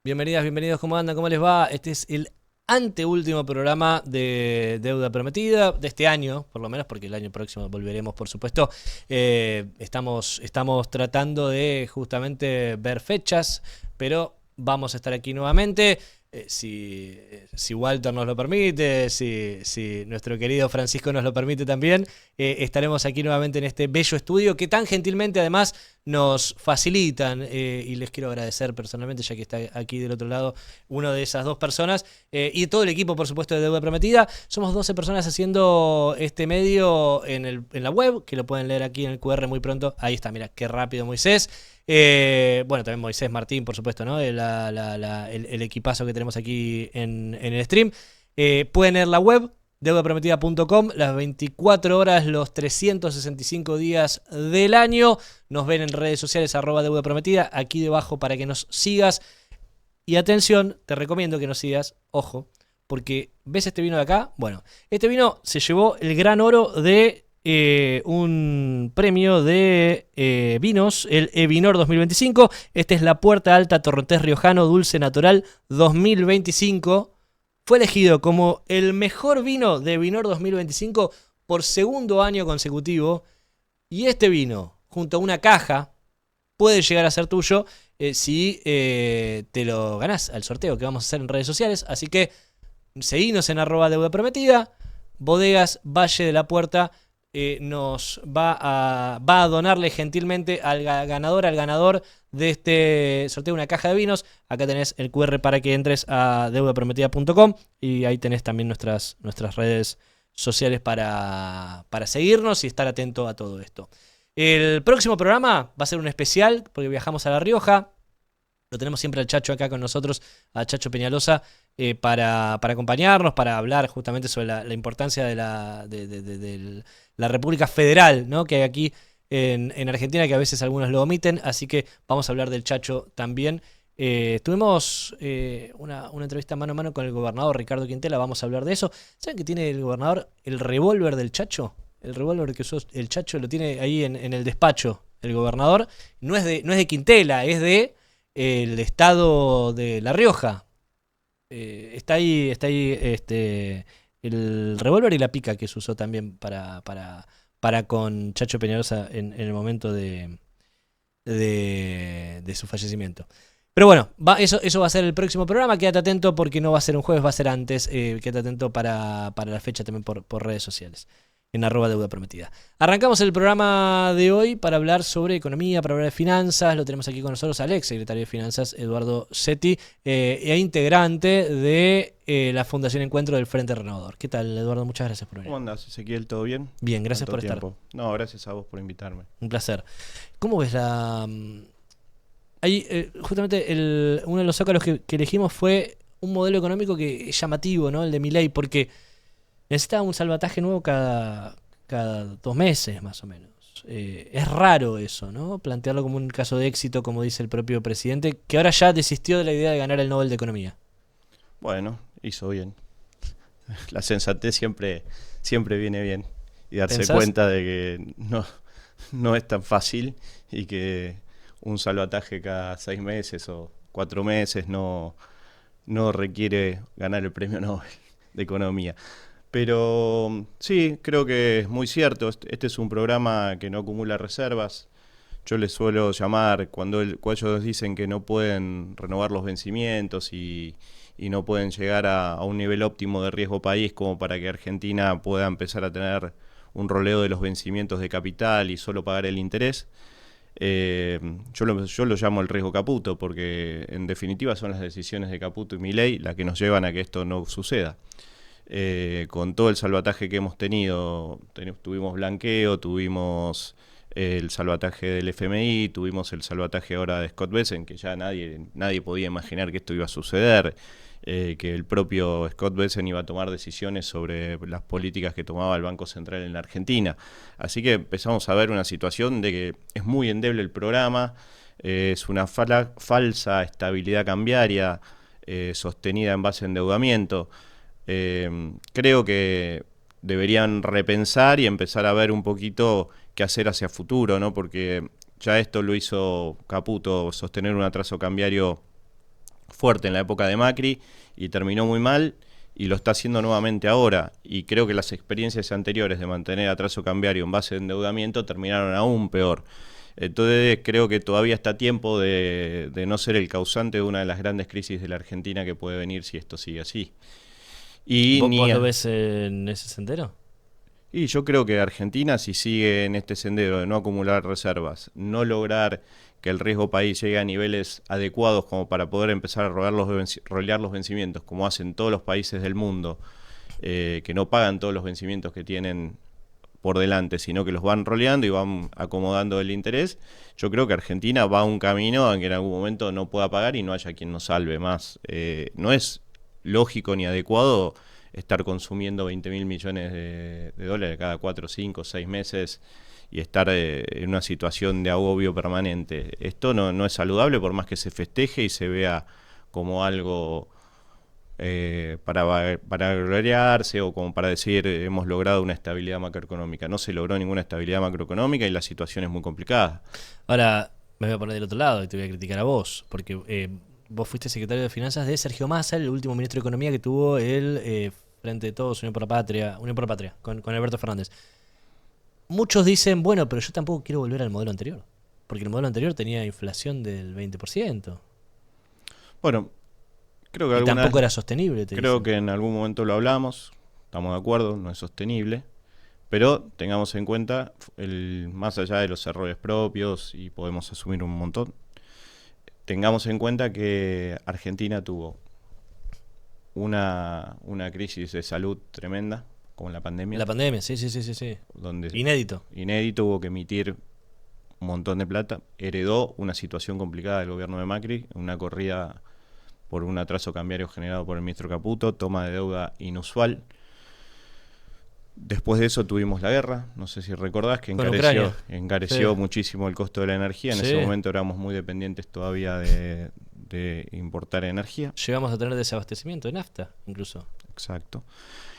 Bienvenidas, bienvenidos, ¿cómo andan? ¿Cómo les va? Este es el anteúltimo programa de Deuda Prometida de este año, por lo menos, porque el año próximo volveremos, por supuesto. Estamos tratando de justamente ver fechas, pero vamos a estar aquí nuevamente. Si Walter nos lo permite, si nuestro querido Francisco nos lo permite también, estaremos aquí nuevamente en este bello estudio que tan gentilmente además nos facilitan, y les quiero agradecer personalmente, ya que está aquí del otro lado una de esas dos personas, y todo el equipo, por supuesto, de Deuda Prometida. Somos 12 personas haciendo este medio en la web, que lo pueden leer aquí en el QR muy pronto. Ahí está, mira, qué rápido Moisés. Bueno, también Moisés Martín, por supuesto, ¿no? El equipazo que tenemos aquí en el stream. Pueden leer la web, deudaprometida.com, las 24 horas, los 365 días del año. Nos ven en redes sociales, @deudaprometida, aquí debajo para que nos sigas. Y atención, te recomiendo que nos sigas, ojo, porque ¿ves este vino de acá? Bueno, este vino se llevó el gran oro de un premio de vinos, el Evinor 2025. Este es la Puerta Alta Torrontés Riojano Dulce Natural 2025. Fue elegido como el mejor vino de Evinor 2025 por segundo año consecutivo. Y este vino, junto a una caja, puede llegar a ser tuyo si te lo ganás al sorteo que vamos a hacer en redes sociales. Así que seguinos en @deudaprometida. Bodegas Valle de la Puerta nos va a donarle gentilmente al ganador de este sorteo una caja de vinos. Acá tenés el QR para que entres a deudaprometida.com y ahí tenés también nuestras redes sociales para seguirnos y estar atento a todo esto. El próximo programa va a ser un especial porque viajamos a La Rioja. Lo tenemos siempre al Chacho acá con nosotros, a Chacho Peñalosa, para acompañarnos, para hablar justamente sobre la importancia de la República Federal, ¿no?, que hay aquí en Argentina, que a veces algunos lo omiten. Así que vamos a hablar del Chacho también. Tuvimos una entrevista mano a mano con el gobernador Ricardo Quintela, vamos a hablar de eso. ¿Saben que tiene el gobernador el revólver del Chacho? El revólver que usó el Chacho lo tiene ahí en el despacho el gobernador. No es de Quintela, es de el estado de La Rioja. Está ahí el revólver y la pica que se usó también para con Chacho Peñalosa en el momento de su fallecimiento. Pero bueno, eso va a ser el próximo programa. Quédate atento porque no va a ser un jueves, va a ser antes. Quédate atento para la fecha también por redes sociales, en @deudaprometida. Arrancamos el programa de hoy para hablar sobre economía, para hablar de finanzas. Lo tenemos aquí con nosotros al ex secretario de Finanzas, Eduardo Setti, e integrante de la Fundación Encuentro del Frente Renovador. ¿Qué tal, Eduardo? Muchas gracias por venir. ¿Cómo andás, Ezequiel? ¿Todo bien? Bien, gracias por estar. No, gracias a vos por invitarme. Un placer. ¿Cómo ves justamente uno de los zócalos que elegimos fue un modelo económico que es llamativo, ¿no? El de Milei, porque necesita un salvataje nuevo cada 2 meses, más o menos. Es raro eso, ¿no? Plantearlo como un caso de éxito, como dice el propio presidente, que ahora ya desistió de la idea de ganar el Nobel de Economía. Bueno, hizo bien. La sensatez siempre viene bien. Y darse ¿Pensás? Cuenta de que no es tan fácil y que un salvataje cada 6 meses o 4 meses no requiere ganar el premio Nobel de Economía. Pero sí, creo que es muy cierto. Este es un programa que no acumula reservas. Yo les suelo llamar, cuando ellos dicen que no pueden renovar los vencimientos y no pueden llegar a un nivel óptimo de riesgo país como para que Argentina pueda empezar a tener un roleo de los vencimientos de capital y solo pagar el interés. Yo lo llamo el riesgo Caputo, porque en definitiva son las decisiones de Caputo y Milei las que nos llevan a que esto no suceda. Con todo el salvataje que hemos tenido, tuvimos blanqueo, tuvimos el salvataje del FMI, tuvimos el salvataje ahora de Scott Bessent, que ya nadie podía imaginar que esto iba a suceder, que el propio Scott Bessent iba a tomar decisiones sobre las políticas que tomaba el Banco Central en la Argentina. Así que empezamos a ver una situación de que es muy endeble el programa, es una falsa estabilidad cambiaria sostenida en base a endeudamiento. Creo que deberían repensar y empezar a ver un poquito qué hacer hacia futuro, ¿no? Porque ya esto lo hizo Caputo, sostener un atraso cambiario fuerte en la época de Macri y terminó muy mal, y lo está haciendo nuevamente ahora. Y creo que las experiencias anteriores de mantener atraso cambiario en base de endeudamiento terminaron aún peor. Entonces creo que todavía está a tiempo de no ser el causante de una de las grandes crisis de la Argentina que puede venir si esto sigue así. Y ¿Vos lo ves en ese sendero? Y yo creo que Argentina, si sigue en este sendero de no acumular reservas, no lograr que el riesgo país llegue a niveles adecuados como para poder empezar a rolear los vencimientos, como hacen todos los países del mundo, que no pagan todos los vencimientos que tienen por delante, sino que los van roleando y van acomodando el interés, yo creo que Argentina va a un camino en que en algún momento no pueda pagar y no haya quien nos salve más. No es lógico ni adecuado estar consumiendo 20.000 millones de dólares cada 4, 5, 6 meses y estar en una situación de agobio permanente. Esto no es saludable, por más que se festeje y se vea como algo para gloriarse o como para decir hemos logrado una estabilidad macroeconómica. No se logró ninguna estabilidad macroeconómica y la situación es muy complicada. Ahora me voy a poner del otro lado y te voy a criticar a vos, porque vos fuiste secretario de Finanzas de Sergio Massa, el último ministro de Economía que tuvo el Frente de Todos, Unión por la Patria, con Alberto Fernández. Muchos dicen, bueno, pero yo tampoco quiero volver al modelo anterior, porque el modelo anterior tenía inflación del 20%. Bueno, creo que y tampoco era sostenible, creo que en algún momento lo hablamos, estamos de acuerdo, no es sostenible, pero tengamos en cuenta, más allá de los errores propios, y podemos asumir un montón, tengamos en cuenta que Argentina tuvo una crisis de salud tremenda, como la pandemia. La pandemia, sí. Donde Inédito hubo que emitir un montón de plata. Heredó una situación complicada del gobierno de Macri, una corrida por un atraso cambiario generado por el ministro Caputo, toma de deuda inusual. Después de eso tuvimos la guerra, no sé si recordás, que encareció sí. muchísimo el costo de la energía. En ese momento éramos muy dependientes todavía de importar energía. Llegamos a tener desabastecimiento de nafta, incluso. Exacto.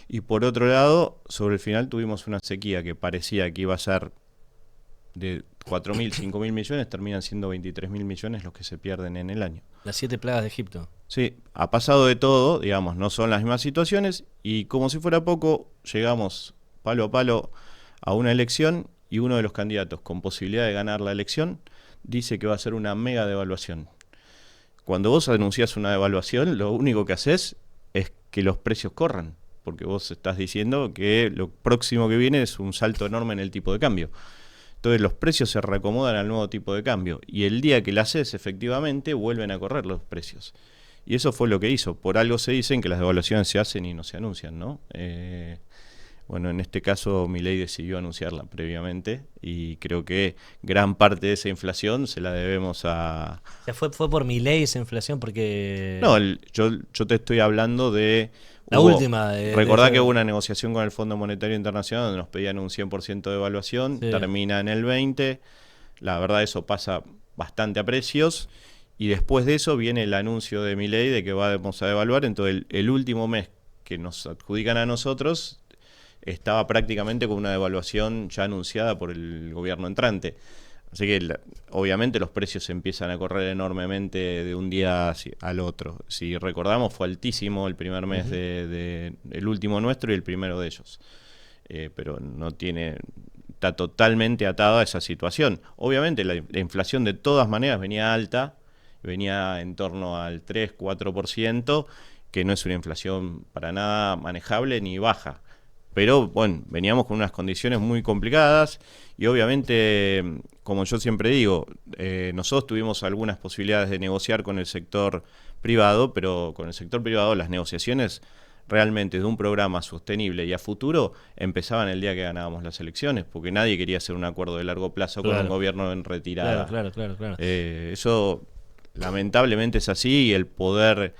Y por otro lado, sobre el final tuvimos una sequía que parecía que iba a ser de 4.000, 5.000 millones, terminan siendo 23.000 millones los que se pierden en el año. Las 7 plagas de Egipto. Sí, ha pasado de todo, digamos, no son las mismas situaciones, y como si fuera poco, llegamos palo a palo a una elección y uno de los candidatos con posibilidad de ganar la elección dice que va a ser una mega devaluación. Cuando vos anunciás una devaluación, lo único que haces es que los precios corran, porque vos estás diciendo que lo próximo que viene es un salto enorme en el tipo de cambio. Entonces los precios se reacomodan al nuevo tipo de cambio y el día que la haces efectivamente vuelven a correr los precios. Y eso fue lo que hizo. Por algo se dicen que las devaluaciones se hacen y no se anuncian, ¿no? Bueno, en este caso Milei decidió anunciarla previamente y creo que gran parte de esa inflación se la debemos a... O sea, fue por Milei esa inflación porque... No, yo te estoy hablando de... La última. Recordá que hubo una negociación con el Fondo Monetario Internacional donde nos pedían un 100% de evaluación, sí. Termina en el 20%, la verdad eso pasa bastante a precios, y después de eso viene el anuncio de Milei de que vamos a devaluar, entonces el último mes que nos adjudican a nosotros estaba prácticamente con una devaluación ya anunciada por el gobierno entrante. Así que obviamente los precios empiezan a correr enormemente de un día al otro. Si recordamos, fue altísimo el primer mes el último nuestro y el primero de ellos. Pero está totalmente atada a esa situación. Obviamente la inflación de todas maneras venía alta, venía en torno al 3-4%, que no es una inflación para nada manejable ni baja. Pero bueno, veníamos con unas condiciones muy complicadas y obviamente, como yo siempre digo, nosotros tuvimos algunas posibilidades de negociar con el sector privado, pero con el sector privado las negociaciones realmente de un programa sostenible y a futuro empezaban el día que ganábamos las elecciones, porque nadie quería hacer un acuerdo de largo plazo con un gobierno en retirada. Claro. Eso lamentablemente es así y el poder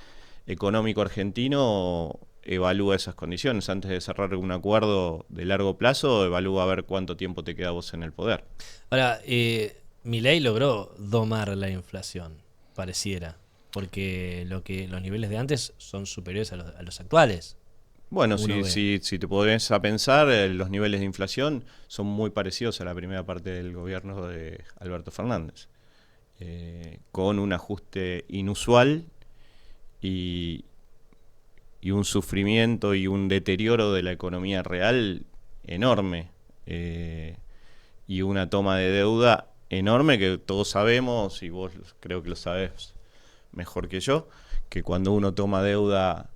económico argentino evalúa esas condiciones. Antes de cerrar un acuerdo de largo plazo, evalúa a ver cuánto tiempo te queda vos en el poder. Ahora, Milei logró domar la inflación, pareciera, porque los niveles de antes son superiores a los actuales. Bueno, si te podés a pensar, los niveles de inflación son muy parecidos a la primera parte del gobierno de Alberto Fernández, con un ajuste inusual y, y un sufrimiento y un deterioro de la economía real enorme, y una toma de deuda enorme que todos sabemos, y vos creo que lo sabés mejor que yo, que cuando uno toma deuda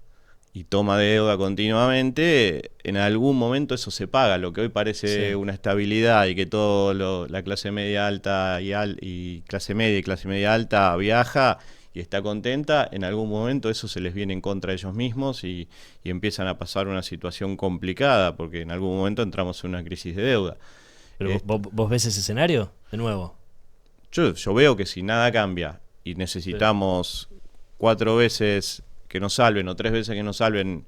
y toma deuda continuamente, en algún momento eso se paga. Lo que hoy parece una estabilidad y que todo la clase media alta y clase media y clase media alta viaja y está contenta, en algún momento eso se les viene en contra de ellos mismos y empiezan a pasar una situación complicada, porque en algún momento entramos en una crisis de deuda. Pero ¿vos ves ese escenario de nuevo? Yo veo que si nada cambia y necesitamos 4 veces que nos salven o 3 veces que nos salven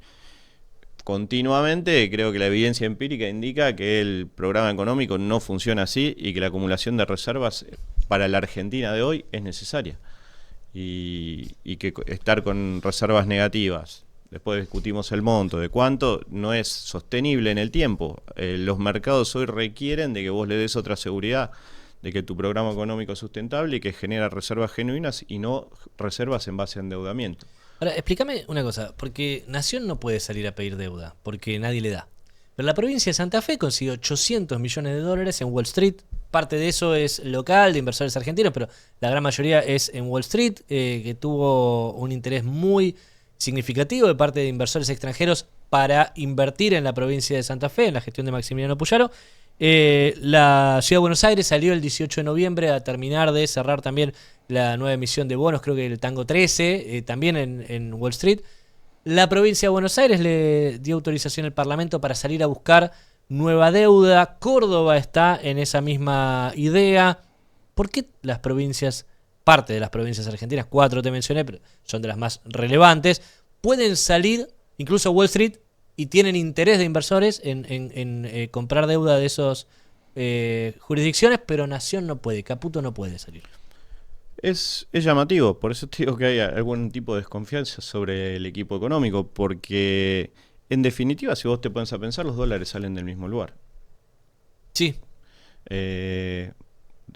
continuamente, creo que la evidencia empírica indica que el programa económico no funciona así y que la acumulación de reservas para la Argentina de hoy es necesaria. Y que estar con reservas negativas, después discutimos el monto, de cuánto, no es sostenible en el tiempo. Los mercados hoy requieren de que vos le des otra seguridad, de que tu programa económico es sustentable y que genera reservas genuinas y no reservas en base a endeudamiento. Ahora, explícame una cosa, porque Nación no puede salir a pedir deuda, porque nadie le da. Pero la provincia de Santa Fe consiguió $800 millones en Wall Street. Parte de eso es local, de inversores argentinos, pero la gran mayoría es en Wall Street, que tuvo un interés muy significativo de parte de inversores extranjeros para invertir en la provincia de Santa Fe, en la gestión de Maximiliano Puyaro. La Ciudad de Buenos Aires salió el 18 de noviembre a terminar de cerrar también la nueva emisión de bonos, creo que el Tango 13, también en Wall Street. La provincia de Buenos Aires le dio autorización al Parlamento para salir a buscar nueva deuda. Córdoba está en esa misma idea. ¿Por qué las provincias, parte de las provincias argentinas, 4 te mencioné, pero son de las más relevantes, pueden salir, incluso Wall Street, y tienen interés de inversores en comprar deuda de esas jurisdicciones, pero Nación no puede, Caputo no puede salir? Es llamativo, por eso te digo que hay algún tipo de desconfianza sobre el equipo económico, porque en definitiva, si vos te pones a pensar, los dólares salen del mismo lugar. Sí.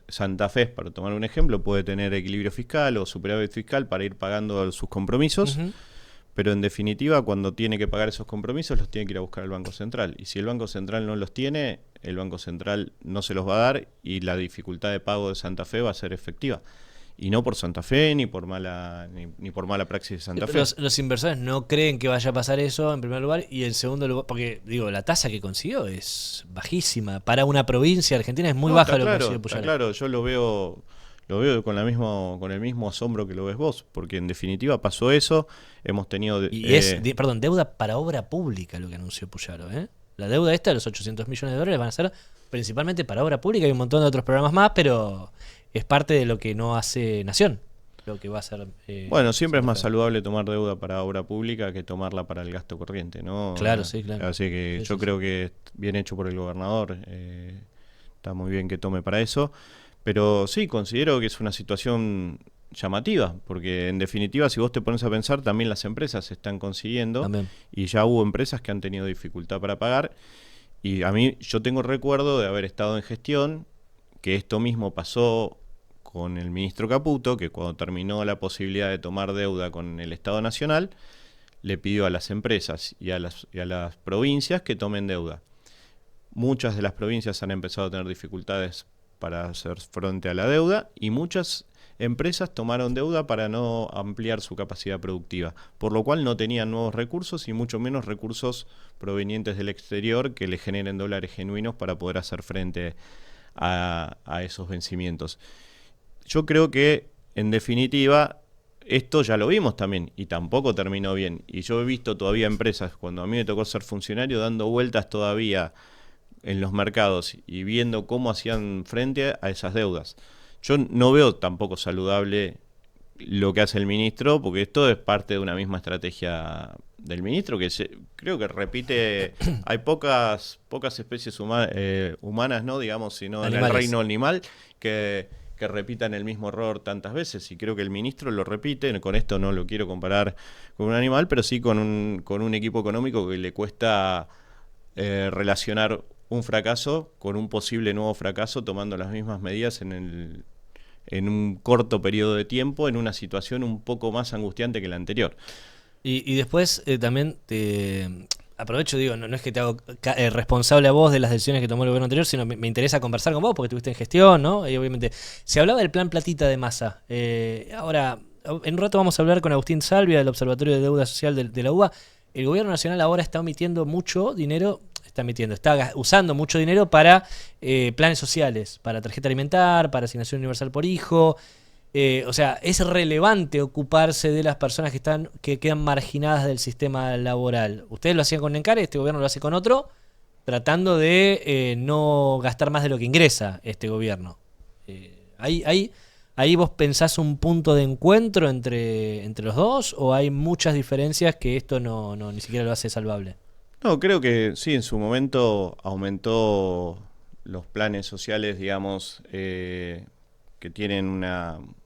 Santa Fe, para tomar un ejemplo, puede tener equilibrio fiscal o superávit fiscal para ir pagando sus compromisos, pero en definitiva, cuando tiene que pagar esos compromisos, los tiene que ir a buscar al Banco Central. Y si el Banco Central no los tiene, el Banco Central no se los va a dar y la dificultad de pago de Santa Fe va a ser efectiva. Y no por Santa Fe ni por mala praxis de Santa Fe. Los inversores no creen que vaya a pasar eso en primer lugar, y en segundo lugar, porque digo, la tasa que consiguió es bajísima. Para una provincia argentina es muy baja lo que consiguió Puyaro. Claro, yo lo veo con el mismo asombro que lo ves vos, porque en definitiva pasó eso, hemos tenido... deuda para obra pública lo que anunció Puyaro, ¿eh? La deuda esta de los $800 millones van a ser principalmente para obra pública. Hay un montón de otros programas más, pero es parte de lo que no hace Nación, lo que va a hacer... bueno, siempre es más saludable tomar deuda para obra pública que tomarla para el gasto corriente, ¿no? Claro, sí, claro. Así que yo creo que bien hecho por el gobernador, está muy bien que tome para eso, pero sí, considero que es una situación llamativa, porque en definitiva, si vos te pones a pensar, también las empresas están consiguiendo, también. Y ya hubo empresas que han tenido dificultad para pagar, y yo tengo recuerdo de haber estado en gestión, que esto mismo pasó con el ministro Caputo, que cuando terminó la posibilidad de tomar deuda con el Estado Nacional, le pidió a las empresas y a las provincias que tomen deuda. Muchas de las provincias han empezado a tener dificultades para hacer frente a la deuda y muchas empresas tomaron deuda para no ampliar su capacidad productiva, por lo cual no tenían nuevos recursos y mucho menos recursos provenientes del exterior que le generen dólares genuinos para poder hacer frente a esos vencimientos. Yo creo que, en definitiva, esto ya lo vimos también y tampoco terminó bien. Y yo he visto todavía empresas, cuando a mí me tocó ser funcionario, dando vueltas todavía en los mercados y viendo cómo hacían frente a esas deudas. Yo no veo tampoco saludable lo que hace el ministro, porque esto es parte de una misma estrategia del ministro, que creo que repite, hay pocas especies humanas, ¿no? Digamos, sino en el reino animal, que repitan el mismo error tantas veces, y creo que el ministro lo repite. Con esto no lo quiero comparar con un animal, pero sí con un equipo económico que le cuesta relacionar un fracaso con un posible nuevo fracaso, tomando las mismas medidas en en un corto periodo de tiempo en una situación un poco más angustiante que la anterior. Y después también te aprovecho, digo, no es que te hago responsable a vos de las decisiones que tomó el gobierno anterior, sino me interesa conversar con vos porque estuviste en gestión, ¿no? Y obviamente se hablaba del plan platita de Massa. Ahora, en un rato vamos a hablar con Agustín Salvia del Observatorio de Deuda Social de la UBA. El gobierno nacional ahora está omitiendo mucho dinero, está usando mucho dinero para planes sociales, para tarjeta alimentar, para asignación universal por hijo. O sea, es relevante ocuparse de las personas que quedan marginadas del sistema laboral. Ustedes lo hacían con Nencare, este gobierno lo hace con otro, tratando de no gastar más de lo que ingresa este gobierno. ¿Ahí vos pensás un punto de encuentro entre los dos o hay muchas diferencias que esto ni siquiera lo hace salvable? No, creo que sí, en su momento aumentó los planes sociales, digamos, que tienen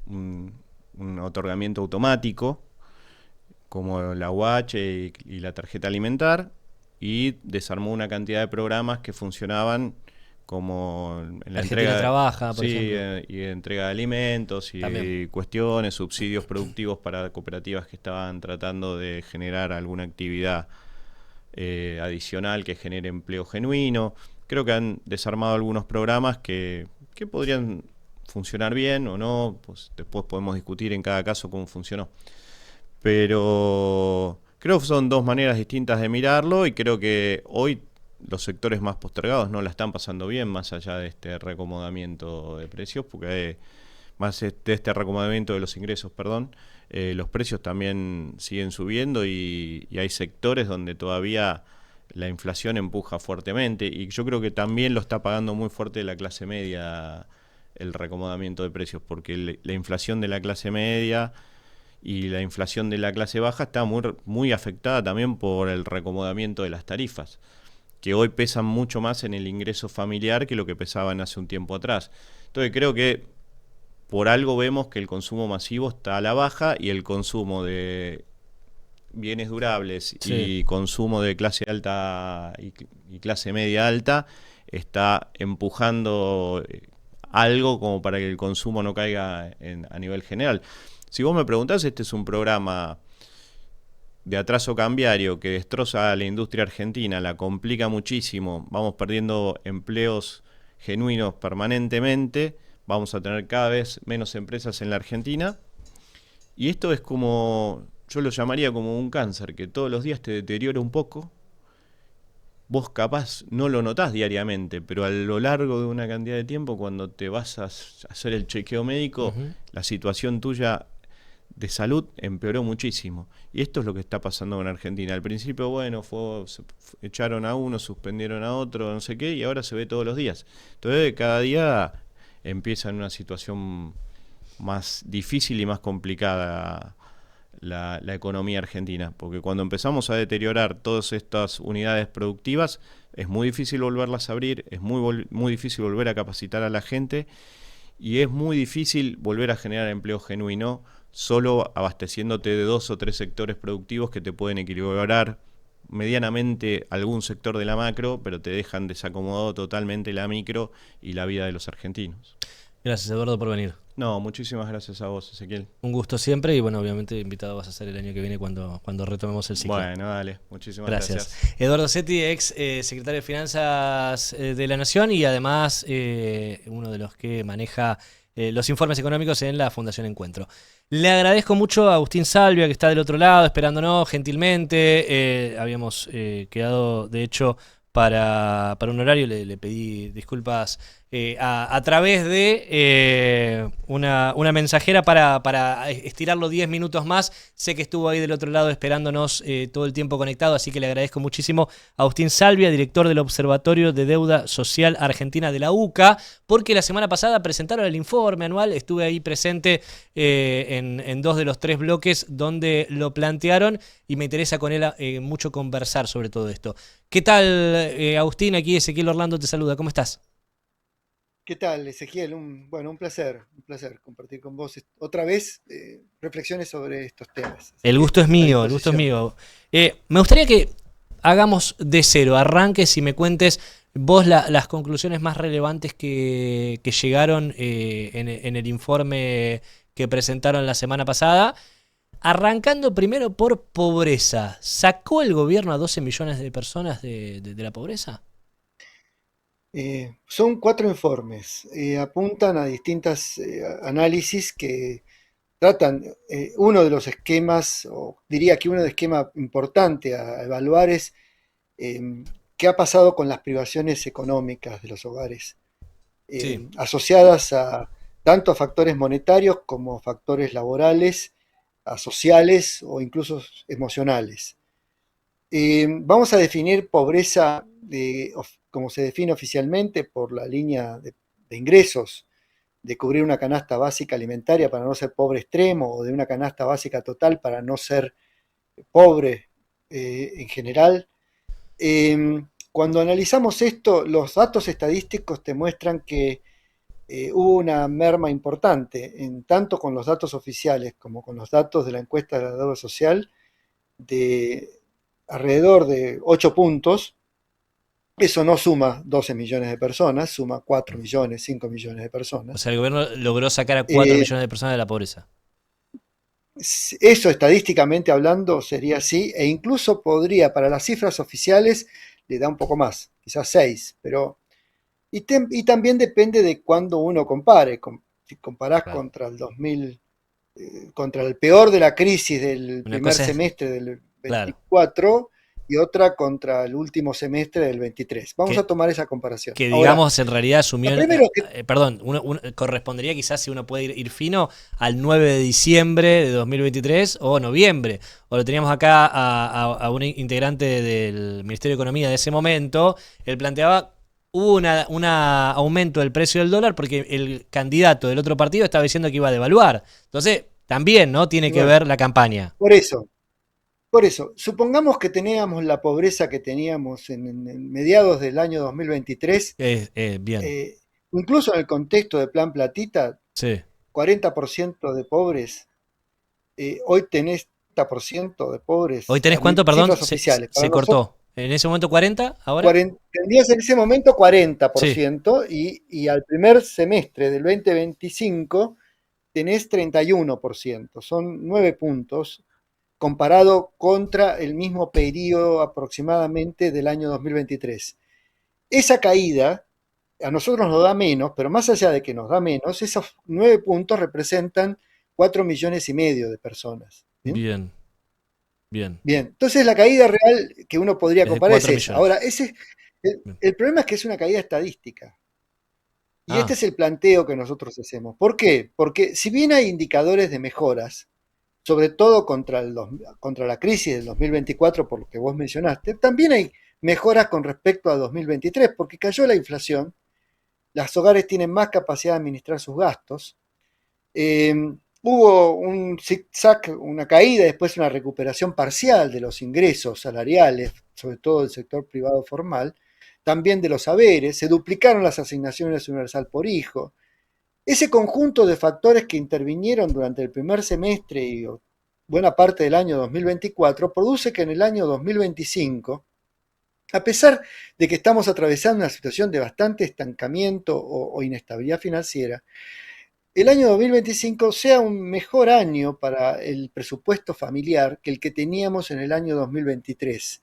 un otorgamiento automático, como la UH y la tarjeta alimentar, y desarmó una cantidad de programas que funcionaban como en la Argentina Trabaja, por sí, ejemplo. y entrega de alimentos y También. cuestiones, subsidios productivos para cooperativas que estaban tratando de generar alguna actividad adicional que genere empleo genuino. Creo que han desarmado algunos programas que podrían funcionar bien o no, pues después podemos discutir en cada caso cómo funcionó. Pero creo que son dos maneras distintas de mirarlo y creo que hoy los sectores más postergados no la están pasando bien, más allá de este reacomodamiento de precios, porque más de este reacomodamiento de los ingresos, perdón, los precios también siguen subiendo y hay sectores donde todavía la inflación empuja fuertemente y yo creo que también lo está pagando muy fuerte la clase media el reacomodamiento de precios, porque la inflación de la clase media y la inflación de la clase baja está muy afectada también por el reacomodamiento de las tarifas, que hoy pesan mucho más en el ingreso familiar que lo que pesaban hace un tiempo atrás. Entonces creo que por algo vemos que el consumo masivo está a la baja y el consumo de bienes durables y consumo de clase alta y clase media alta está empujando algo como para que el consumo no caiga a nivel general. Si vos me preguntás, este es un programa de atraso cambiario que destroza a la industria argentina, la complica muchísimo, vamos perdiendo empleos genuinos permanentemente, vamos a tener cada vez menos empresas en la Argentina y esto es como, yo lo llamaría como un cáncer que todos los días te deteriora un poco. Vos capaz no lo notás diariamente, pero a lo largo de una cantidad de tiempo, cuando te vas a hacer el chequeo médico, la situación tuya de salud empeoró muchísimo. Y esto es lo que está pasando en Argentina. Al principio, bueno, echaron a uno, suspendieron a otro, no sé qué, y ahora se ve todos los días. Entonces, cada día empieza en una situación más difícil y más complicada la economía argentina, porque cuando empezamos a deteriorar todas estas unidades productivas, es muy difícil volverlas a abrir, es muy difícil volver a capacitar a la gente y es muy difícil volver a generar empleo genuino solo abasteciéndote de 2 o 3 sectores productivos que te pueden equilibrar medianamente algún sector de la macro, pero te dejan desacomodado totalmente la micro y la vida de los argentinos. Gracias, Eduardo, por venir. No, muchísimas gracias a vos, Ezequiel. Un gusto siempre y bueno, obviamente invitado vas a ser el año que viene cuando retomemos el ciclo. Bueno, dale, muchísimas gracias. Eduardo Setti, ex secretario de Finanzas de la Nación y además uno de los que maneja los informes económicos en la Fundación Encuentro. Le agradezco mucho a Agustín Salvia, que está del otro lado, esperándonos gentilmente. Habíamos quedado, de hecho, para un horario, le pedí disculpas a través de una mensajera para estirarlo 10 minutos más. Sé que estuvo ahí del otro lado esperándonos todo el tiempo conectado, así que le agradezco muchísimo a Agustín Salvia, director del Observatorio de Deuda Social Argentina de la UCA, porque la semana pasada presentaron el informe anual, estuve ahí presente en 2 de los 3 bloques donde lo plantearon y me interesa con él mucho conversar sobre todo esto. ¿Qué tal, Agustín? Aquí Ezequiel Orlando te saluda. ¿Cómo estás? ¿Qué tal, Ezequiel? Un placer compartir con vos otra vez reflexiones sobre estos temas. El gusto es mío, el gusto es mío. Me gustaría que hagamos de cero, arranques y me cuentes Vos las conclusiones más relevantes que llegaron en el informe que presentaron la semana pasada, arrancando primero por pobreza. ¿Sacó el gobierno a 12 millones de personas de la pobreza? Son 4 informes, apuntan a distintas análisis que tratan, uno de los esquemas, o diría que uno de esquema importante a evaluar es qué ha pasado con las privaciones económicas de los hogares, Sí, asociadas tanto a factores monetarios como a factores laborales, a sociales o incluso emocionales. Vamos a definir pobreza como se define oficialmente por la línea de ingresos, de cubrir una canasta básica alimentaria para no ser pobre extremo o de una canasta básica total para no ser pobre en general. Cuando analizamos esto, los datos estadísticos te muestran que hubo una merma importante, en tanto con los datos oficiales como con los datos de la encuesta de la deuda social, de alrededor de 8 puntos. Eso no suma 12 millones de personas, suma 4 millones, 5 millones de o personas. sea, el gobierno logró sacar a 4 Eh, millones de personas de la pobreza. Eso estadísticamente hablando sería así, e incluso podría, para las cifras oficiales, le da un poco más, quizás 6, pero... Y también depende de cuándo uno compare. Si comparás Claro. contra el 2000, contra el peor de la crisis del Una primer cosa es, semestre del claro, 24 y otra contra el último semestre del 23. Vamos a que, tomar esa comparación. que Ahora, digamos en realidad asumió, lo primero que... perdón, correspondería quizás si uno puede ir fino al 9 de diciembre de 2023 o noviembre. O lo teníamos acá a un integrante del Ministerio de Economía de ese momento, él planteaba... Hubo un aumento del precio del dólar porque el candidato del otro partido estaba diciendo que iba a devaluar. Entonces, también, ¿no? Tiene Y que bueno, ver la campaña. por eso, supongamos que teníamos la pobreza que teníamos en mediados del año 2023, Bien, eh, incluso en el contexto de Plan Platita, sí. 40% de pobres. Hoy tenés 40% de pobres, ¿Hoy tenés cuánto, perdón? cifras oficiales. Para Se nosotros, cortó. ¿En ese momento 40? ¿Ahora? tendrías en ese momento Sí. 40% y al primer semestre del 2025 tenés 31%. Son 9 puntos comparado contra el mismo periodo aproximadamente del año 2023. Esa caída a nosotros nos da menos, pero más allá de que nos da menos, esos 9 puntos representan 4,5 millones de personas. ¿Bien? Bien, bien. Bien, entonces la caída real que uno podría Es de comparar es 4 esa. Ahora, millones. el, Bien. el problema es que es una caída estadística. Y este Ah, es el planteo que nosotros hacemos. ¿Por qué? Porque si bien hay indicadores de mejoras, sobre todo contra la crisis del 2024, por lo que vos mencionaste, también hay mejoras con respecto a 2023, porque cayó la inflación, los hogares tienen más capacidad de administrar sus gastos, eh, hubo un zigzag, una caída, después una recuperación parcial de los ingresos salariales, sobre todo del sector privado formal, también de los saberes, se duplicaron las asignaciones universal por hijo. Ese conjunto de factores que intervinieron durante el primer semestre y buena parte del año 2024 produce que en el año 2025, a pesar de que estamos atravesando una situación de bastante estancamiento o inestabilidad financiera, el año 2025 sea un mejor año para el presupuesto familiar que el que teníamos en el año 2023.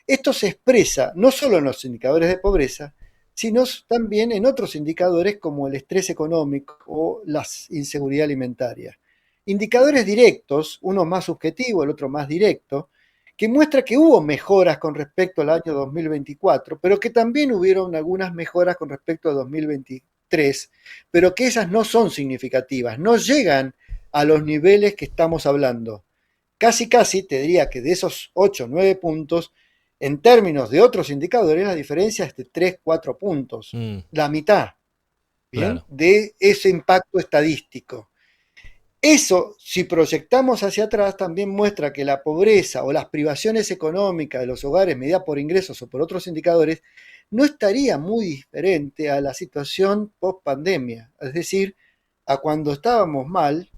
Esto se expresa no solo en los indicadores de pobreza, sino también en otros indicadores como el estrés económico o la inseguridad alimentaria. Indicadores directos, uno más subjetivo, el otro más directo, que muestra que hubo mejoras con respecto al año 2024, pero que también hubieron algunas mejoras con respecto a 2023, pero que esas no son significativas, no llegan a los niveles que estamos hablando. Casi, casi te diría que de esos 8 o 9 puntos, en términos de otros indicadores, la diferencia es de 3 4 puntos, mm, la mitad, ¿bien? claro. De ese impacto estadístico. Eso, si proyectamos hacia atrás, también muestra que la pobreza o las privaciones económicas de los hogares medidas por ingresos o por otros indicadores no estaría muy diferente a la situación post pandemia, es decir, a cuando estábamos mal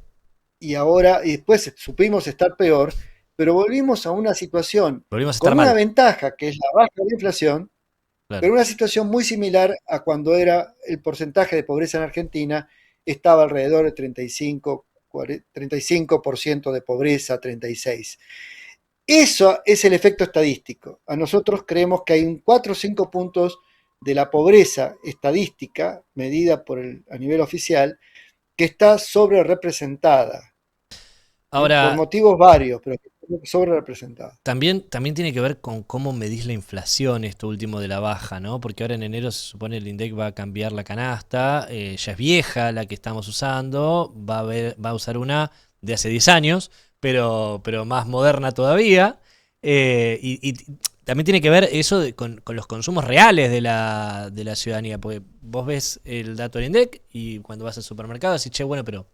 y ahora y después supimos estar peor, pero volvimos a una situación Volvimos a estar con una mal. ventaja que es la baja de la inflación claro. pero una situación muy similar a cuando era el porcentaje de pobreza en Argentina, estaba alrededor de 35% de pobreza, 36%. Eso es el efecto estadístico. A nosotros creemos que hay un 4 o 5 puntos de la pobreza estadística, medida a nivel oficial, que está sobre representada, por Ahora, motivos varios, pero sobre representada. también tiene que ver con cómo medís la inflación, esto último de la baja, ¿no? Porque ahora en enero se supone el INDEC va a cambiar la canasta, ya es vieja la que estamos usando, va a usar una de hace 10 años, pero más moderna todavía. Y también tiene que ver eso con los consumos reales de la ciudadanía, porque vos ves el dato del INDEC y cuando vas al supermercado decís, che, bueno, pero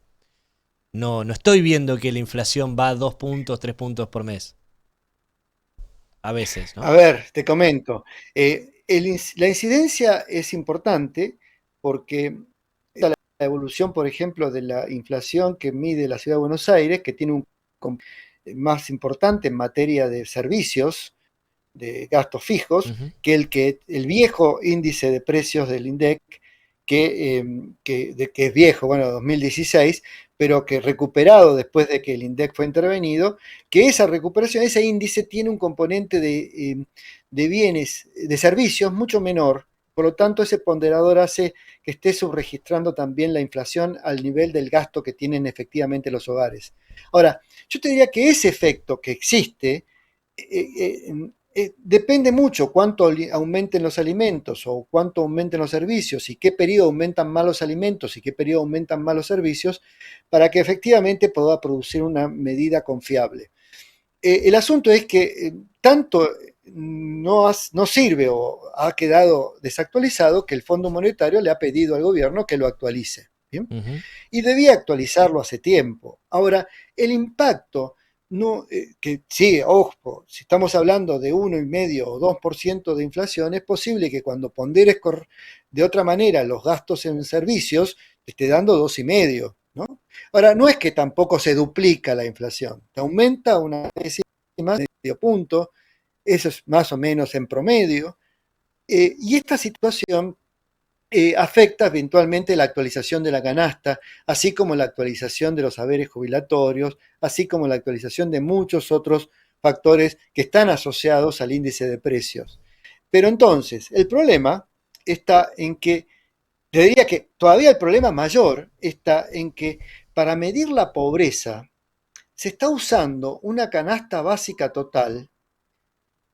no estoy viendo que la inflación va a 2 puntos, 3 puntos por mes. A veces, A ¿no? ver, te comento. La incidencia es importante porque la evolución, por ejemplo, de la inflación que mide la Ciudad de Buenos Aires, que tiene un más importante en materia de servicios, de gastos fijos, Ujú. que el viejo índice de precios del INDEC, que es viejo, bueno, 2016, pero que recuperado después de que el INDEC fue intervenido, que esa recuperación, ese índice tiene un componente de bienes, de servicios mucho menor, por lo tanto ese ponderador hace que esté subregistrando también la inflación al nivel del gasto que tienen efectivamente los hogares. Ahora, yo te diría que ese efecto que existe depende mucho cuánto aumenten los alimentos o cuánto aumenten los servicios y qué periodo aumentan más los alimentos y qué periodo aumentan más los servicios para que efectivamente pueda producir una medida confiable. El asunto es que tanto no sirve o ha quedado desactualizado que el Fondo Monetario le ha pedido al gobierno que lo actualice. ¿Bien? Ujú. Y debía actualizarlo hace tiempo. Ahora, el impacto, no, que sí, ojo, si estamos hablando de 1,5 o 2% de inflación, es posible que cuando ponderes de otra manera los gastos en servicios, te esté dando 2,5, ¿no? Ahora, no es que tampoco se duplica la inflación, te aumenta una décima, medio punto, eso es más o menos en promedio, y esta situación afecta eventualmente la actualización de la canasta, así como la actualización de los haberes jubilatorios, así como la actualización de muchos otros factores que están asociados al índice de precios. Pero entonces, el problema está en que, te diría que todavía el problema mayor está en que para medir la pobreza se está usando una canasta básica total,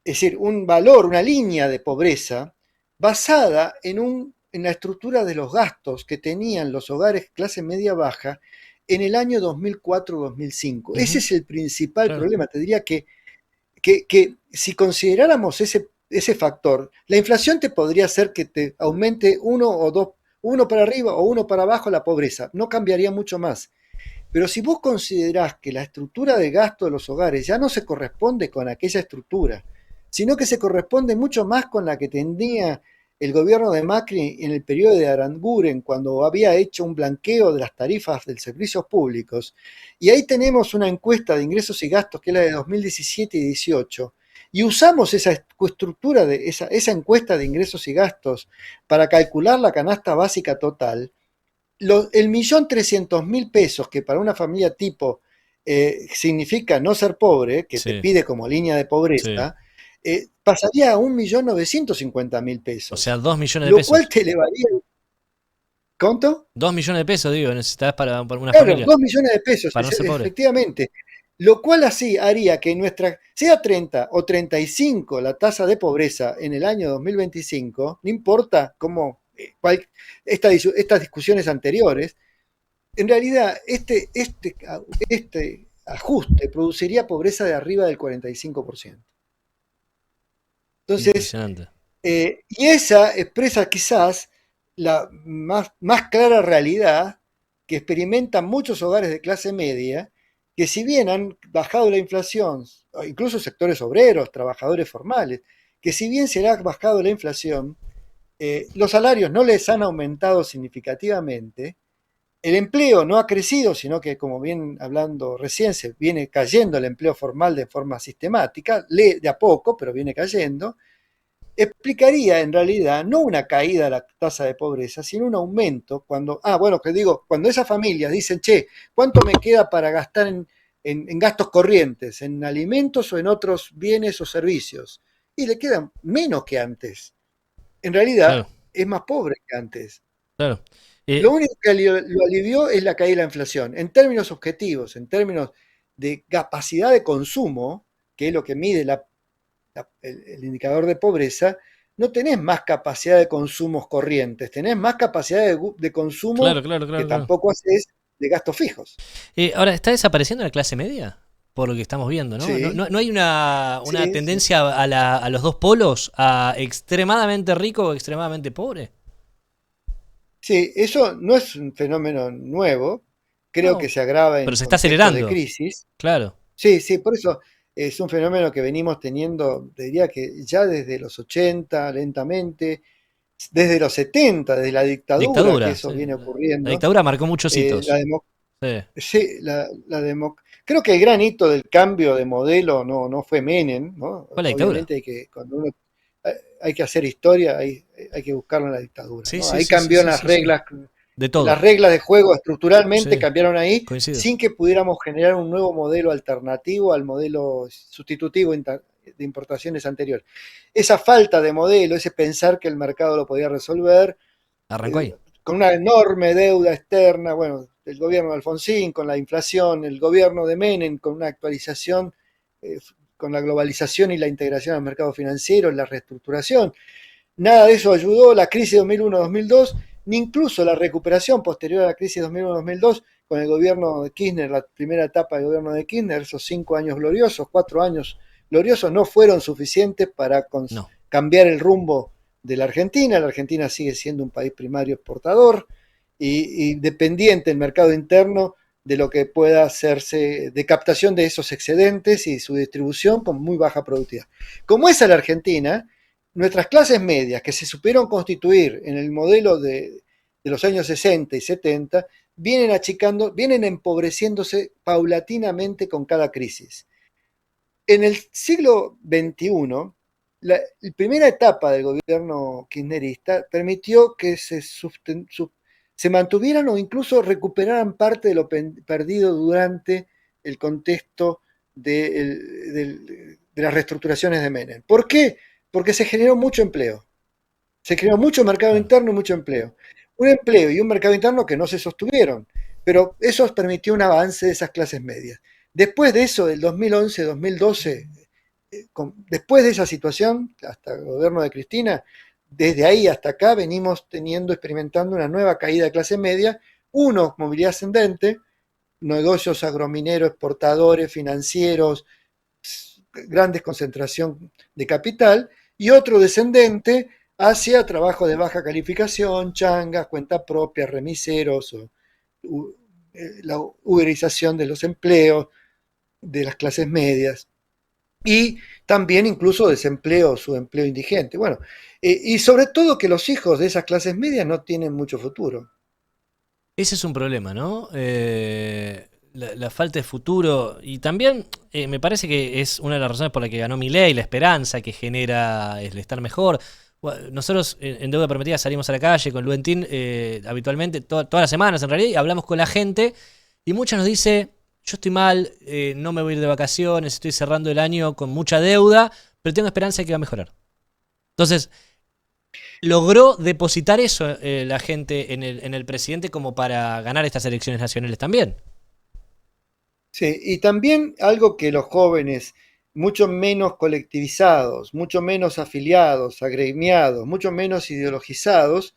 es decir, un valor, una línea de pobreza basada en la estructura de los gastos que tenían los hogares clase media baja en el año 2004-2005. Ese Ujú. es el principal Claro. problema. Te diría que si consideráramos ese factor, la inflación te podría hacer que te aumente uno o dos, uno para arriba o uno para abajo la pobreza. No cambiaría mucho más. Pero si vos considerás que la estructura de gasto de los hogares ya no se corresponde con aquella estructura, sino que se corresponde mucho más con la que tenía el gobierno de Macri en el periodo de Aranguren, cuando había hecho un blanqueo de las tarifas de servicios públicos, y ahí tenemos una encuesta de ingresos y gastos que es la de 2017 y 18, y usamos esa estructura de esa encuesta de ingresos y gastos para calcular la canasta básica total, el 1.300.000 pesos que para una familia tipo significa no ser pobre, que te Sí, pide como línea de sí. pobreza, pasaría a 1.950.000 O sea, pesos, 2 millones de lo cual pesos. te elevaría. ¿Cuánto? 2 millones de pesos, digo, necesitas para una Claro, familia, 2.000.000 de pesos, para no ser pobre. efectivamente. Lo cual así haría que sea 30 o 35 la tasa de pobreza en el año 2025, no importa cómo, estas discusiones anteriores, en realidad, este ajuste produciría pobreza de arriba del 45%. Entonces, Impresionante. y esa expresa quizás la más clara realidad que experimentan muchos hogares de clase media, que si bien han bajado la inflación, incluso sectores obreros, trabajadores formales, que si bien se le ha bajado la inflación, los salarios no les han aumentado significativamente. El empleo no ha crecido, sino que, como bien hablando recién, se viene cayendo el empleo formal de forma sistemática, de a poco, pero viene cayendo. explicaría en realidad no una caída de la tasa de pobreza, sino un aumento cuando esas familias dicen, che, ¿cuánto me queda para gastar en gastos corrientes, en alimentos o en otros bienes o servicios? Y le quedan menos que antes. En realidad Claro, es más pobre que antes. claro. Lo único que lo alivió es la caída de la inflación. En términos objetivos, en términos de capacidad de consumo, que es lo que mide el indicador de pobreza, no tenés más capacidad de consumos corrientes, tenés más capacidad de Claro, consumo claro, que claro, claro. tampoco haces de gastos fijos. Ahora, ¿está desapareciendo la clase media? Por lo que estamos viendo, ¿no? ¿No, Sí, no hay una sí, sí. tendencia a los dos polos, a extremadamente rico o extremadamente pobre? Sí, eso no es un fenómeno nuevo, creo que No, se agrava pero en se está contextos de acelerando, crisis. claro. Sí, sí, por eso es un fenómeno que venimos teniendo, te diría que ya desde los 80 lentamente, desde los 70 desde la dictadura, que Dictadura, eso sí. viene La ocurriendo. dictadura marcó muchos La hitos. demo- Sí. sí, creo que el gran hito del cambio de modelo no fue Menem, ¿no? Fue la dictadura. Obviamente cuando uno hay que hacer historia, hay que buscarlo en la dictadura, Sí, ¿no? sí, Ahí sí, sí, cambió sí, sí, sí. De las todo. reglas de juego estructuralmente Sí, cambiaron ahí coincido. sin que pudiéramos generar un nuevo modelo alternativo al modelo sustitutivo de importaciones anterior. Esa falta de modelo, ese pensar que el mercado lo podía resolver, Arrancó eh, ahí. con una enorme deuda externa, bueno, el gobierno de Alfonsín con la inflación, el gobierno de Menem con una actualización, eh, con la globalización y la integración al mercado financiero, la reestructuración. Nada de eso ayudó, la crisis 2001-2002, ni incluso la recuperación posterior a la crisis 2001-2002 con el gobierno de Kirchner, la primera etapa del gobierno de Kirchner, esos 5 años gloriosos, 4 años gloriosos, no fueron suficientes para No. cambiar el rumbo de la Argentina. La Argentina sigue siendo un país primario exportador y dependiente del mercado interno de lo que pueda hacerse de captación de esos excedentes y su distribución con muy baja productividad. Como es la Argentina, nuestras clases medias que se supieron constituir en el modelo de los años 60 y 70 vienen achicando, vienen empobreciéndose paulatinamente con cada crisis. En el siglo XXI, la primera etapa del gobierno kirchnerista permitió que se mantuvieran o incluso recuperaran parte de lo perdido durante el contexto de las reestructuraciones de Menem. ¿Por qué? Porque se generó mucho empleo. Se creó mucho mercado Claro. interno y mucho empleo. Un empleo y un mercado interno que no se sostuvieron, pero eso permitió un avance de esas clases medias. Después de eso, del 2011-2012, después de esa situación, hasta el gobierno de Cristina, desde ahí hasta acá venimos experimentando una nueva caída de clase media, uno, movilidad ascendente, negocios agromineros, exportadores, financieros, grandes concentración de capital, y otro descendente hacia trabajo de baja calificación, changas, cuenta propia, remiseros, la uberización de los empleos de las clases medias y también incluso desempleo, subempleo indigente. Bueno, y sobre todo que los hijos de esas clases medias no tienen mucho futuro. Ese es un problema, ¿no? La falta de futuro. Y también me parece que es una de las razones por la que ganó Milei, la esperanza que genera el estar mejor. Bueno, nosotros en Deuda Prometida salimos a la calle con Luentín habitualmente, todas las semanas en realidad, y hablamos con la gente y mucha nos dice, yo estoy mal, no me voy a ir de vacaciones, estoy cerrando el año con mucha deuda, pero tengo esperanza de que va a mejorar. Entonces, logró depositar eso la gente en el presidente como para ganar estas elecciones nacionales también. Sí, y también algo que los jóvenes, mucho menos colectivizados, mucho menos afiliados, agremiados, mucho menos ideologizados,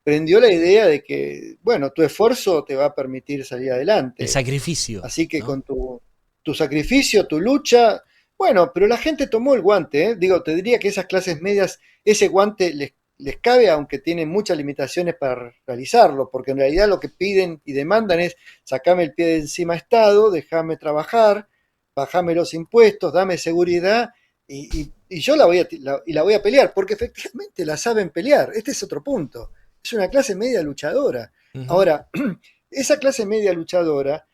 prendió la idea de que, bueno, tu esfuerzo te va a permitir salir El adelante. sacrificio, Así que ¿no? con tu sacrificio, tu lucha, bueno, pero la gente tomó el guante, ¿eh? Digo, te diría que esas clases medias, ese guante les cabe, aunque tienen muchas limitaciones para realizarlo, porque en realidad lo que piden y demandan es sacame el pie de encima Estado, déjame trabajar, bajame los impuestos, dame seguridad y yo la voy a pelear, porque efectivamente la saben pelear. Este es otro punto. Es una clase media luchadora. Ujú. Ahora, esa clase media luchadora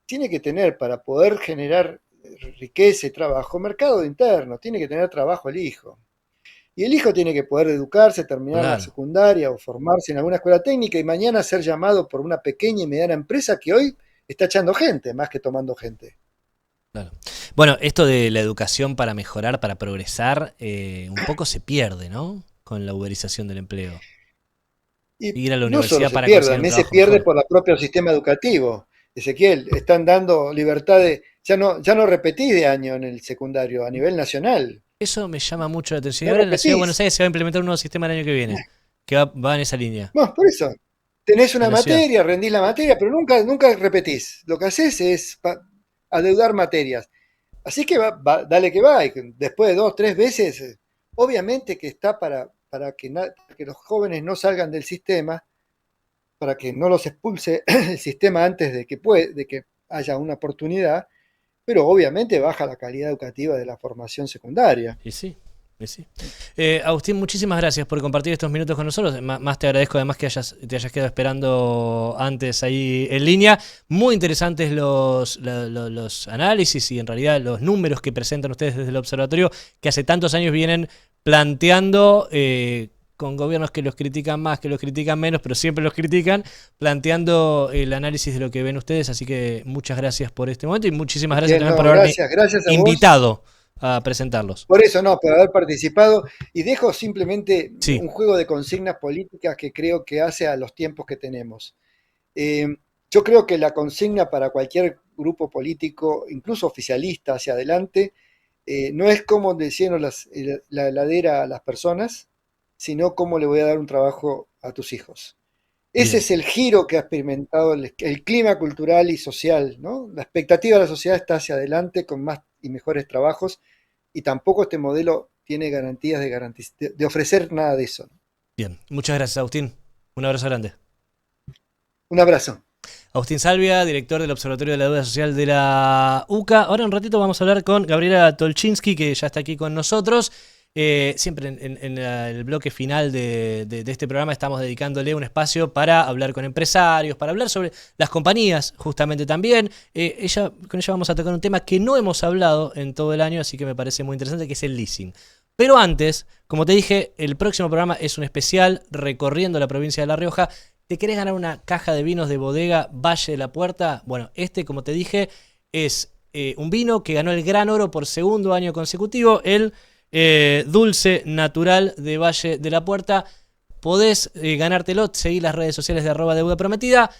tiene que tener para poder generar riqueza y trabajo, mercado interno, tiene que tener trabajo el hijo. Y el hijo tiene que poder educarse, terminar la Claro. secundaria o formarse en alguna escuela técnica y mañana ser llamado por una pequeña y mediana empresa que hoy está echando gente, más que tomando gente. Claro. Bueno, esto de la educación para mejorar, para progresar, un poco se pierde, ¿no? Con la uberización del empleo. Y Ir a la no solo universidad se para pierde, conseguir un también se trabajo pierde mejor. por el propio sistema educativo. Ezequiel, están dando libertad de... ya no repetís de año en el secundario a nivel nacional. Eso me llama mucho la atención. Y No ahora en la ciudad de repetís. Buenos Aires se va a implementar un nuevo sistema el año que viene, que va en esa línea. Bueno, por eso. Tenés En una la ciudad. materia, rendís la materia, pero nunca repetís. Lo que haces es adeudar materias. Así que dale que va. Y después de 2, 3 veces, obviamente que está para que los jóvenes no salgan del sistema, para que no los expulse el sistema antes de que haya una oportunidad, pero obviamente baja la calidad educativa de la formación secundaria. Y sí, y sí. Agustín, muchísimas gracias por compartir estos minutos con nosotros. Más te agradezco además que te hayas quedado esperando antes ahí en línea. Muy interesantes los análisis y en realidad los números que presentan ustedes desde el observatorio, que hace tantos años vienen planteando, con gobiernos que los critican más, que los critican menos, pero siempre los critican, planteando el análisis de lo que ven ustedes. Así que muchas gracias por este momento y muchísimas gracias Bien, también no, por haberme gracias a vos. invitado a presentarlos. Por eso no, por haber participado. Y dejo simplemente Sí. un juego de consignas políticas que creo que hace a los tiempos que tenemos. Eh, yo creo que la consigna para cualquier grupo político, incluso oficialista hacia adelante, no es cómo decían la heladera a las personas, sino cómo le voy a dar un trabajo a tus hijos. Ese Bien. es el giro que ha experimentado el clima cultural y social, ¿no? La expectativa de la sociedad está hacia adelante con más y mejores trabajos y tampoco este modelo tiene garantías de ofrecer nada de eso. Bien, muchas gracias, Agustín. Un abrazo grande. Un abrazo. Agustín Salvia, director del Observatorio de la Deuda Social de la UCA. Ahora un ratito vamos a hablar con Gabriela Tolchinsky, que ya está aquí con nosotros. Siempre en el bloque final de este programa estamos dedicándole un espacio para hablar con empresarios, para hablar sobre las compañías justamente también. Con ella vamos a tocar un tema que no hemos hablado en todo el año, así que me parece muy interesante, que es el leasing. Pero antes, como te dije, el próximo programa es un especial recorriendo la provincia de La Rioja. ¿Te querés ganar una caja de vinos de bodega Valle de la Puerta? Bueno, como te dije, es un vino que ganó el Gran Oro por segundo año consecutivo, el Dulce Natural de Valle de la Puerta. Podés ganártelo, seguí las redes sociales de @deudaprometida.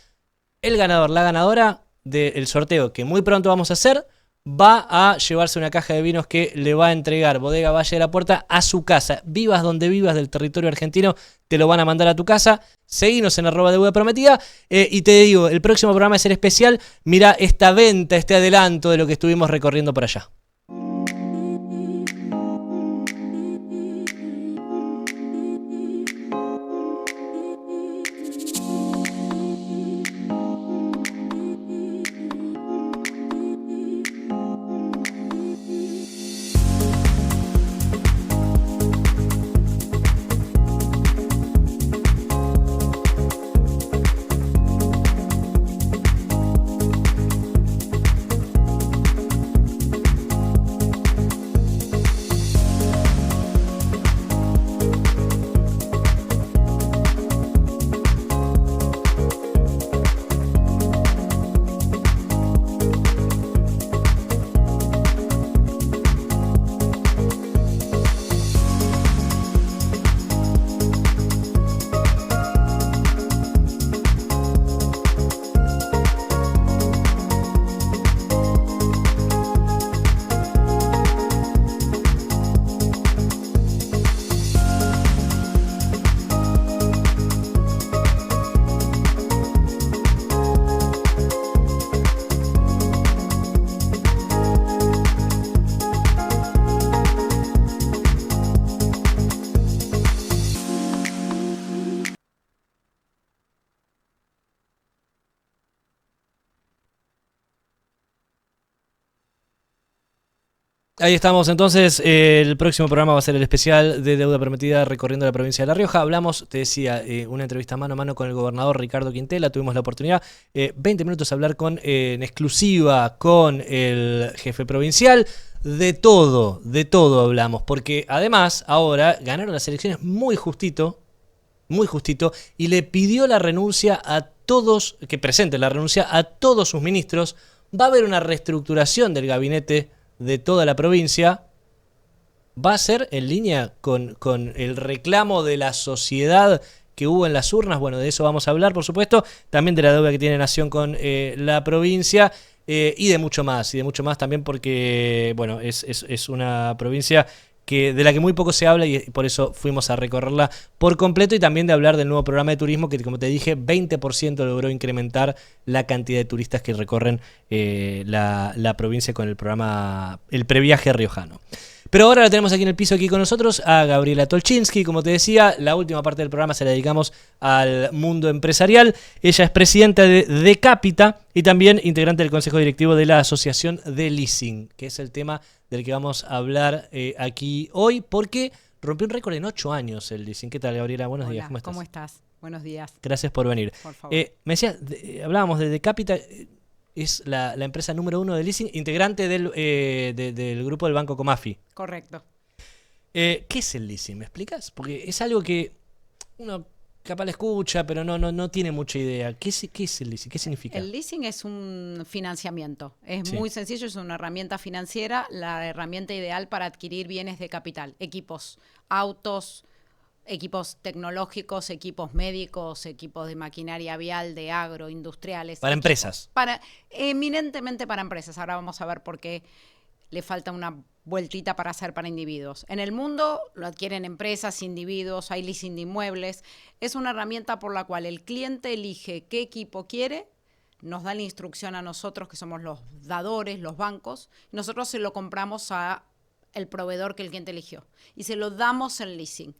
El ganador, la ganadora del sorteo que muy pronto vamos a hacer, va a llevarse una caja de vinos que le va a entregar Bodega Valle de la Puerta a su casa. Vivas donde vivas del territorio argentino, te lo van a mandar a tu casa. Seguinos en @deudaprometida. Y te digo, el próximo programa es el especial. Mirá esta venta, este adelanto de lo que estuvimos recorriendo por allá. Ahí estamos, entonces el próximo programa va a ser el especial de Deuda Prometida recorriendo la provincia de La Rioja. Hablamos, te decía, una entrevista mano a mano con el gobernador Ricardo Quintela. Tuvimos la oportunidad, 20 minutos a hablar en exclusiva con el jefe provincial, de todo hablamos, porque además ahora ganaron las elecciones muy justito, y le pidió la renuncia a todos, que presente la renuncia a todos sus ministros. Va a haber una reestructuración del gabinete de toda la provincia. Va a ser en línea con el reclamo de la sociedad que hubo en las urnas. Bueno, de eso vamos a hablar, por supuesto. También de la deuda que tiene Nación con la provincia. Y de mucho más también porque, bueno, es una provincia de la que muy poco se habla y por eso fuimos a recorrerla por completo, y también de hablar del nuevo programa de turismo que, como te dije, 20% logró incrementar la cantidad de turistas que recorren la provincia con el programa El Previaje Riojano. Pero ahora la tenemos aquí en el piso, aquí con nosotros, a Gabriela Tolchinsky. Como te decía, la última parte del programa se la dedicamos al mundo empresarial. Ella es presidenta de Capita y también integrante del Consejo Directivo de la Asociación de Leasing, que es el tema del que vamos a hablar aquí hoy, porque rompió un récord en 8 años el leasing. ¿Qué tal, Gabriela? Buenos días, ¿cómo estás? ¿Cómo estás? Buenos días. Gracias por venir. Por favor. Me decías, hablábamos de Capita. Es la empresa número 1 de leasing, integrante del grupo del Banco Comafi. Correcto. ¿Qué es el leasing? ¿Me explicas? Porque es algo que uno capaz la escucha, pero no tiene mucha idea. ¿Qué es el leasing? ¿Qué significa? El leasing es un financiamiento. Es Sí. muy sencillo, es una herramienta financiera, la herramienta ideal para adquirir bienes de capital, equipos, autos, equipos tecnológicos, equipos médicos, equipos de maquinaria vial, de agro, industriales. Para empresas. Eminentemente para empresas. Ahora vamos a ver por qué le falta una vueltita para hacer para individuos. En el mundo lo adquieren empresas, individuos, hay leasing de inmuebles. Es una herramienta por la cual el cliente elige qué equipo quiere, nos da la instrucción a nosotros, que somos los dadores, los bancos, y nosotros se lo compramos a el proveedor que el cliente eligió y se lo damos en leasing.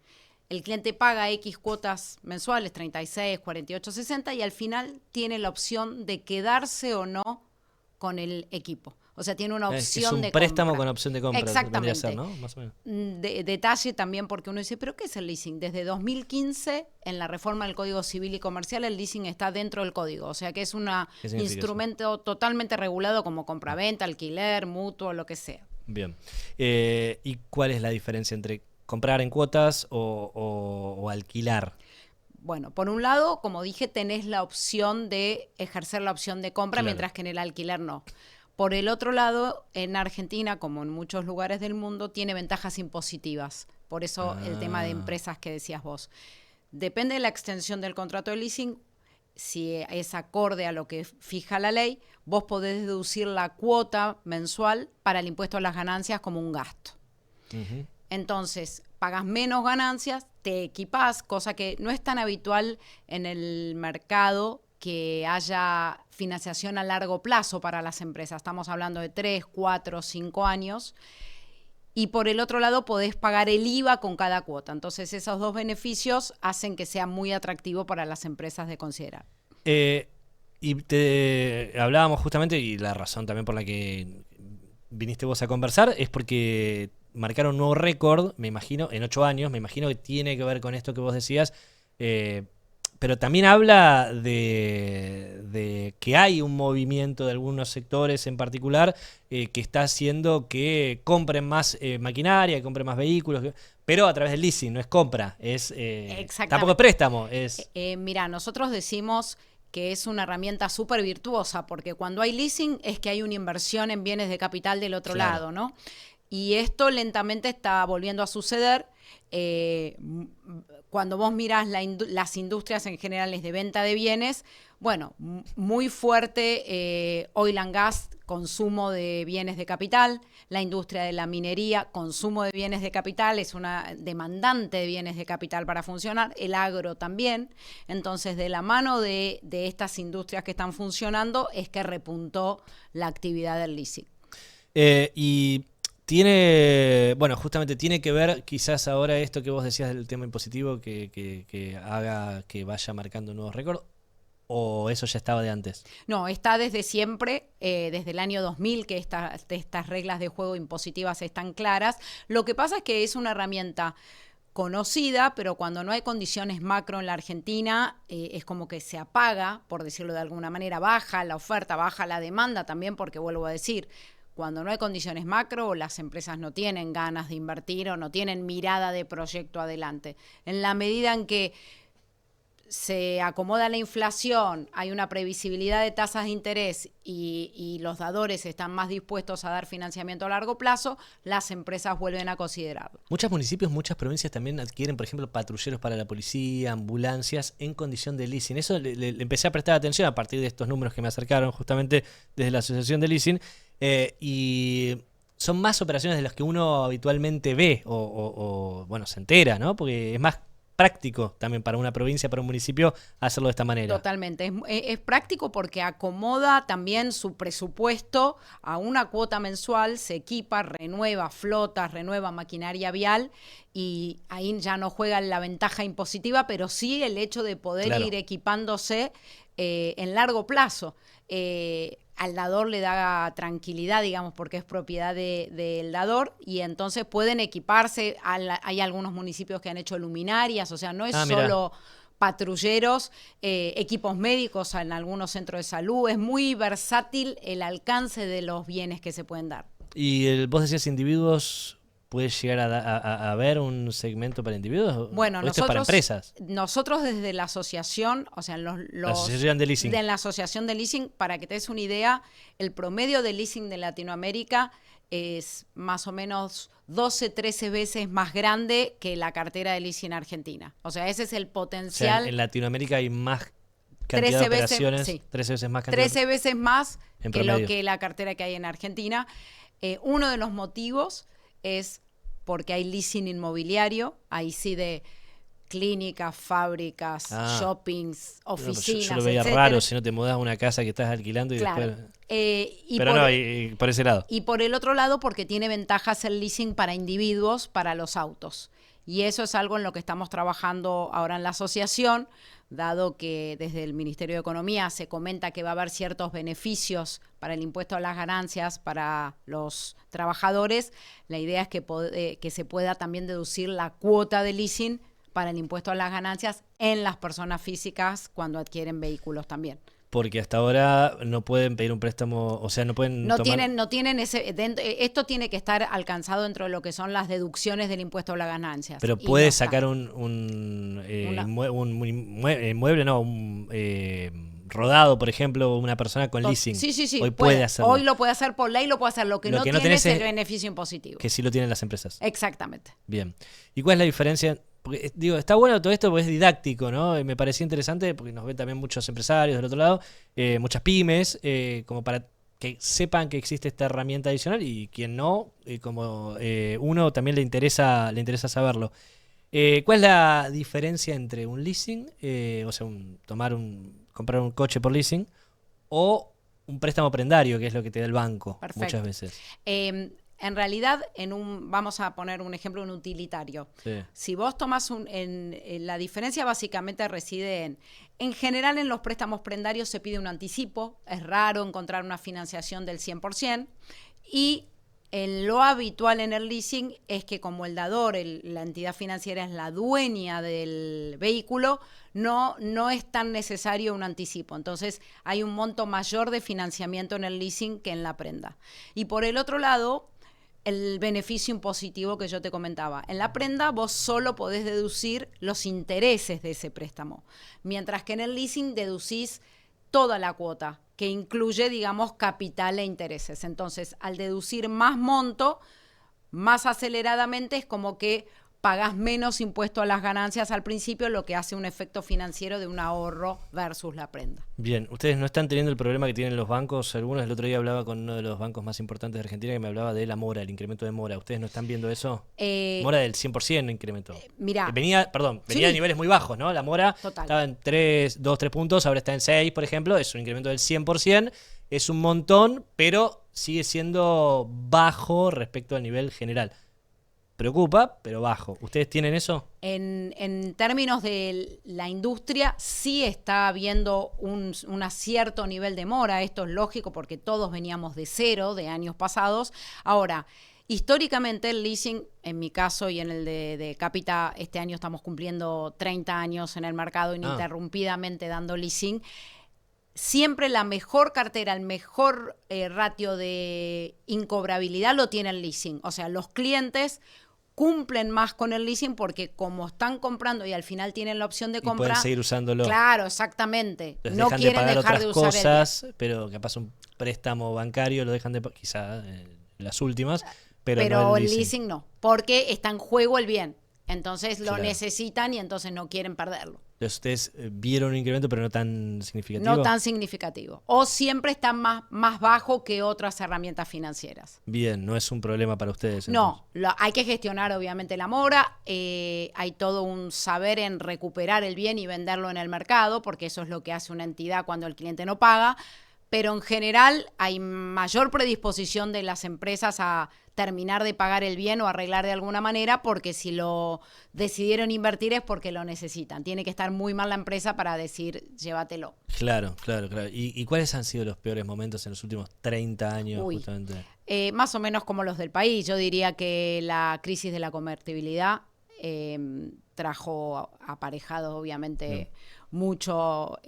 El cliente paga X cuotas mensuales, 36, 48, 60, y al final tiene la opción de quedarse o no con el equipo. O sea, tiene una opción de compra. Es un préstamo con opción de compra. Exactamente. Ser, ¿no? Más o menos. Detalle también, porque uno dice, ¿pero qué es el leasing? Desde 2015, en la reforma del Código Civil y Comercial, el leasing está dentro del código. O sea, que es un instrumento totalmente regulado como compraventa, alquiler, mutuo, lo que sea. Bien. ¿Y cuál es la diferencia entre comprar en cuotas o alquilar? Bueno, por un lado, como dije, tenés la opción de ejercer la opción de compra, Claro. mientras que en el alquiler no. Por el otro lado, en Argentina, como en muchos lugares del mundo, tiene ventajas impositivas. Por eso el tema de empresas que decías vos. Depende de la extensión del contrato de leasing, si es acorde a lo que fija la ley, vos podés deducir la cuota mensual para el impuesto a las ganancias como un gasto. Uh-huh. Entonces, pagas menos ganancias, te equipás, cosa que no es tan habitual en el mercado que haya financiación a largo plazo para las empresas. Estamos hablando de 3, 4, 5 años. Y por el otro lado, podés pagar el IVA con cada cuota. Entonces, esos dos beneficios hacen que sea muy atractivo para las empresas de considerar. Y hablábamos justamente, y la razón también por la que viniste vos a conversar, es porque marcaron un nuevo récord, me imagino, en 8 años. Me imagino que tiene que ver con esto que vos decías. Pero también habla de que hay un movimiento de algunos sectores en particular que está haciendo que compren más maquinaria, que compren más vehículos, pero a través del leasing. No es compra, tampoco es préstamo. Mira, nosotros decimos que es una herramienta súper virtuosa, porque cuando hay leasing es que hay una inversión en bienes de capital del otro lado, ¿no? Y esto lentamente está volviendo a suceder. Cuando vos mirás las industrias en generales de venta de bienes, bueno, muy fuerte oil and gas, consumo de bienes de capital, la industria de la minería, consumo de bienes de capital, es una demandante de bienes de capital para funcionar, el agro también. Entonces, de la mano de estas industrias que están funcionando es que repuntó la actividad del leasing. Justamente tiene que ver quizás ahora esto que vos decías del tema impositivo que haga que vaya marcando nuevos récords, ¿o eso ya estaba de antes? No, está desde siempre, desde el año 2000 que estas reglas de juego impositivas están claras. Lo que pasa es que es una herramienta conocida, pero cuando no hay condiciones macro en la Argentina, es como que se apaga, por decirlo de alguna manera, baja la oferta, baja la demanda también, porque vuelvo a decir, Cuando no hay condiciones macro, las empresas no tienen ganas de invertir o no tienen mirada de proyecto adelante. En la medida en que se acomoda la inflación, hay una previsibilidad de tasas de interés y los dadores están más dispuestos a dar financiamiento a largo plazo, las empresas vuelven a considerarlo. Muchos municipios, muchas provincias también adquieren, por ejemplo, patrulleros para la policía, ambulancias en condición de leasing. Eso le empecé a prestar atención a partir de estos números que me acercaron justamente desde la Asociación de Leasing, y son más operaciones de las que uno habitualmente ve o bueno, se entera, ¿no? Porque es más práctico también para una provincia, para un municipio, hacerlo de esta manera. Totalmente. Es práctico porque acomoda también su presupuesto a una cuota mensual, se equipa, renueva flotas, renueva maquinaria vial y ahí ya no juega la ventaja impositiva, pero sí el hecho de poder ir equipándose en largo plazo. Al dador le da tranquilidad, digamos, porque es propiedad del dador y entonces pueden equiparse. Hay algunos municipios que han hecho luminarias, o sea, no es solo patrulleros, equipos médicos en algunos centros de salud. Es muy versátil el alcance de los bienes que se pueden dar. Y vos decías individuos... ¿Puede llegar a haber un segmento para individuos? Bueno, ¿O esto es para empresas? Nosotros desde la asociación, o sea, la asociación de leasing. De la asociación de leasing, para que te des una idea, el promedio de leasing de Latinoamérica es más o menos 12, 13 veces más grande que la cartera de leasing argentina. O sea, ese es el potencial. O sea, en Latinoamérica hay más cantidad de operaciones, 13 veces más cantidad. 13 veces más que lo que la cartera que hay en Argentina. Uno de los motivos es porque hay leasing inmobiliario, ahí sí de clínicas, fábricas, shoppings, oficinas, yo lo veía etcétera. Raro si no te mudás a una casa que estás alquilando y después... por ese lado. Y por el otro lado, porque tiene ventajas el leasing para individuos, para los autos. Y eso es algo en lo que estamos trabajando ahora en la asociación, dado que desde el Ministerio de Economía se comenta que va a haber ciertos beneficios para el impuesto a las ganancias para los trabajadores. La idea es que se pueda también deducir la cuota de leasing para el impuesto a las ganancias en las personas físicas cuando adquieren vehículos también. Porque hasta ahora no pueden pedir un préstamo, o sea, no pueden no tienen ese... esto tiene que estar alcanzado dentro de lo que son las deducciones del impuesto a las ganancias. Pero puede sacar un rodado, por ejemplo, una persona con leasing. Sí. Hoy puede hacerlo. Hoy lo puede hacer por ley, lo puede hacer. Lo que no tiene es el beneficio impositivo. Que sí lo tienen las empresas. Exactamente. Bien. ¿Y cuál es la diferencia? Porque, digo, está bueno todo esto porque es didáctico, ¿no? Me parecía interesante porque nos ven también muchos empresarios del otro lado, muchas pymes, como para que sepan que existe esta herramienta adicional y quien no, como uno también le interesa saberlo. ¿Cuál es la diferencia entre un leasing, o sea, comprar un coche por leasing, o un préstamo prendario, que es lo que te da el banco? Perfecto. Muchas veces? En realidad, vamos a poner un ejemplo, un utilitario. Sí. Si vos tomás la diferencia básicamente reside en general en los préstamos prendarios se pide un anticipo, es raro encontrar una financiación del 100%, y lo habitual en el leasing es que como el dador, la entidad financiera es la dueña del vehículo, no es tan necesario un anticipo. Entonces hay un monto mayor de financiamiento en el leasing que en la prenda. Y por el otro lado, el beneficio impositivo que yo te comentaba. En la prenda vos solo podés deducir los intereses de ese préstamo, mientras que en el leasing deducís toda la cuota, que incluye, digamos, capital e intereses. Entonces, al deducir más monto, más aceleradamente es como que pagás menos impuesto a las ganancias al principio, lo que hace un efecto financiero de un ahorro versus la prenda. Bien, ustedes no están teniendo el problema que tienen los bancos. Algunos, el otro día hablaba con uno de los bancos más importantes de Argentina que me hablaba de la mora, el incremento de mora. ¿Ustedes no están viendo eso? Mora del 100% incrementó. Venía de niveles muy bajos, ¿no? La mora estaba en 3 puntos, ahora está en 6, por ejemplo. Es un incremento del 100%. Es un montón, pero sigue siendo bajo respecto al nivel general. Preocupa, pero bajo. ¿Ustedes tienen eso? En términos de la industria, sí está habiendo un cierto nivel de mora. Esto es lógico porque todos veníamos de cero de años pasados. Ahora, históricamente el leasing, en mi caso y en el de Capita, este año estamos cumpliendo 30 años en el mercado ininterrumpidamente dando leasing. siempre la mejor cartera, el mejor ratio de incobrabilidad lo tiene el leasing. O sea, los clientes cumplen más con el leasing porque como están comprando y al final tienen la opción de compra, pueden seguir usándolo. Claro, exactamente. Les No dejan quieren de pagar dejar otras de usar cosas, pero capaz un préstamo bancario lo dejan de quizá las últimas, pero no el el leasing no, porque está en juego el bien. Entonces lo Claro. necesitan y entonces no quieren perderlo. Entonces ustedes vieron un incremento, pero no tan significativo. No tan significativo. O siempre está más bajo que otras herramientas financieras. Bien, no es un problema para ustedes. No, hay que gestionar obviamente la mora, hay todo un saber en recuperar el bien y venderlo en el mercado, porque eso es lo que hace una entidad cuando el cliente no paga, pero en general hay mayor predisposición de las empresas a terminar de pagar el bien o arreglar de alguna manera, porque si lo decidieron invertir es porque lo necesitan. Tiene que estar muy mal la empresa para decir, llévatelo. Claro. ¿Y cuáles han sido los peores momentos en los últimos 30 años justamente? Más o menos como los del país. Yo diría que la crisis de la convertibilidad trajo aparejado, obviamente, mucho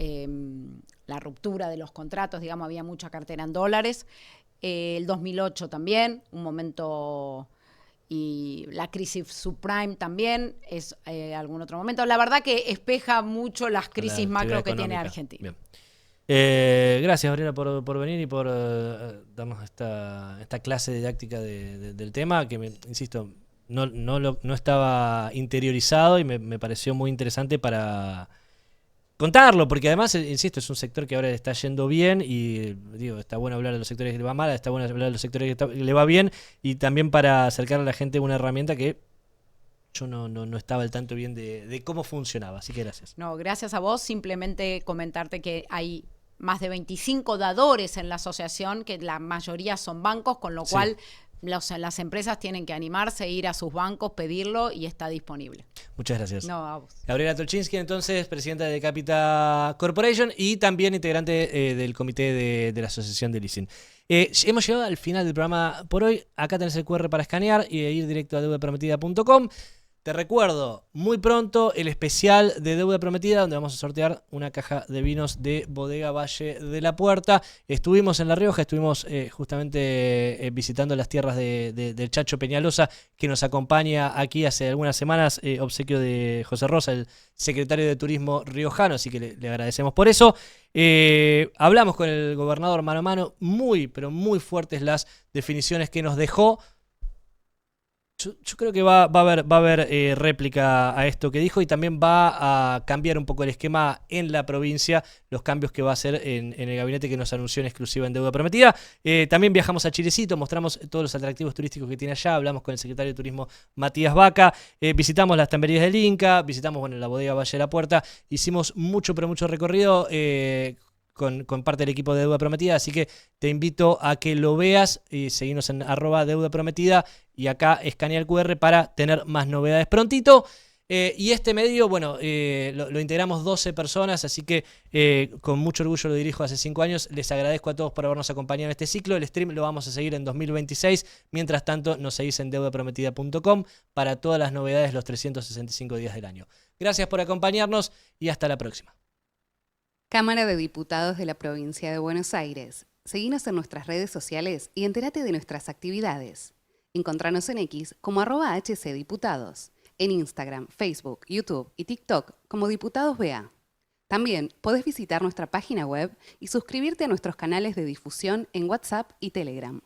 la ruptura de los contratos. Digamos, había mucha cartera en dólares. El 2008 también, un momento, y la crisis subprime también es algún otro momento. La verdad que espeja mucho las crisis macro que tiene Argentina. Bien. Gracias, Gabriela, por venir y por darnos esta clase didáctica del tema, que, insisto, no estaba interiorizado y me pareció muy interesante para contarlo, porque además, insisto, es un sector que ahora le está yendo bien y digo, está bueno hablar de los sectores que le va mal, está bueno hablar de los sectores que le va bien, y también para acercar a la gente una herramienta que yo no estaba al tanto bien de cómo funcionaba, así que gracias. No, gracias a vos. Simplemente comentarte que hay más de 25 dadores en la asociación, que la mayoría son bancos, con lo cual las empresas tienen que animarse, ir a sus bancos, pedirlo y está disponible. Muchas gracias. No, a vos. Gabriela Tolchinsky, entonces, presidenta de Capita Corporation y también integrante del comité de la Asociación de Leasing. Hemos llegado al final del programa por hoy. Acá tenés el QR para escanear y ir directo a deudaprometida.com. Te recuerdo, muy pronto el especial de Deuda Prometida, donde vamos a sortear una caja de vinos de Bodega Valle de la Puerta. Estuvimos en La Rioja, estuvimos justamente visitando las tierras del Chacho Peñalosa, que nos acompaña aquí hace algunas semanas, obsequio de José Rosa, el secretario de Turismo riojano, así que le agradecemos por eso. Hablamos con el gobernador mano a mano, pero muy fuertes las definiciones que nos dejó. Yo creo que va a haber réplica a esto que dijo, y también va a cambiar un poco el esquema en la provincia, los cambios que va a hacer en el gabinete que nos anunció en exclusiva en Deuda Prometida. También viajamos a Chilecito, mostramos todos los atractivos turísticos que tiene allá, hablamos con el secretario de Turismo Matías Vaca, visitamos las tamberías del Inca, visitamos la Bodega Valle de la Puerta, hicimos mucho recorrido con parte del equipo de Deuda Prometida, así que te invito a que lo veas y seguirnos en @Deuda Prometida, y acá escanea el QR para tener más novedades prontito. Y este medio, bueno, lo integramos 12 personas, así que con mucho orgullo lo dirijo hace 5 años. Les agradezco a todos por habernos acompañado en este ciclo. El stream lo vamos a seguir en 2026. Mientras tanto, nos seguís en deudaprometida.com para todas las novedades los 365 días del año. Gracias por acompañarnos y hasta la próxima. Cámara de Diputados de la Provincia de Buenos Aires. Seguinos en nuestras redes sociales y entérate de nuestras actividades. Encontranos en X como @HCDiputados, en Instagram, Facebook, YouTube y TikTok como Diputados BA. También podés visitar nuestra página web y suscribirte a nuestros canales de difusión en WhatsApp y Telegram.